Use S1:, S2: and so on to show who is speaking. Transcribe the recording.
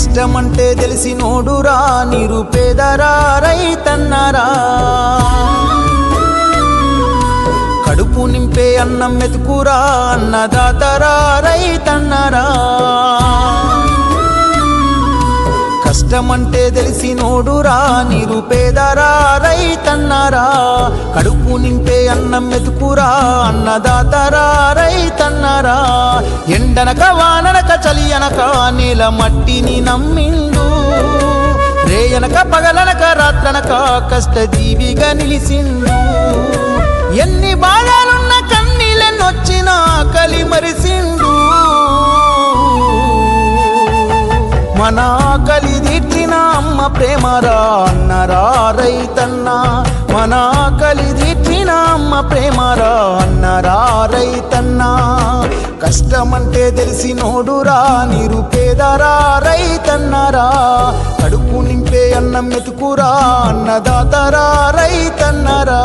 S1: కష్టమంటే తెలిసినోడురా నిరుపేదరా రైతన్నరా కడుపు నింపే అన్నం మెతుకురా అన్నదాతరా రైతన్నరా కష్టమంటే తెలిసినోడురా నిరుపేదరా రైతన్నరా కడుపు నింపే అన్నం మెతుకురా అన్నదాతరా రైతన్నరా ఎండనక వాననక చలి అనక నేల మట్టిని నమ్మిండు రేయనక పగలనక రాత్రనక కష్టజీవిగా నిలిసిండు ఎన్ని బాధలున్న కన్నీళ్ళెన్నొచ్చినా ఆకలి మరిసిండు మన ఆకలి తీర్చిన అమ్మ ప్రేమరా అన్నరా రైతన్న మన ఆకలి తీర్చిన అమ్మ ప్రేమరా అన్నరా రైతన్న కష్టమంటే తెలిసినోడురా నిరుపేదరా రైతన్నరా కడుపు నింపే అన్నం మెతుకురా అన్నదాతరా రైతన్నరా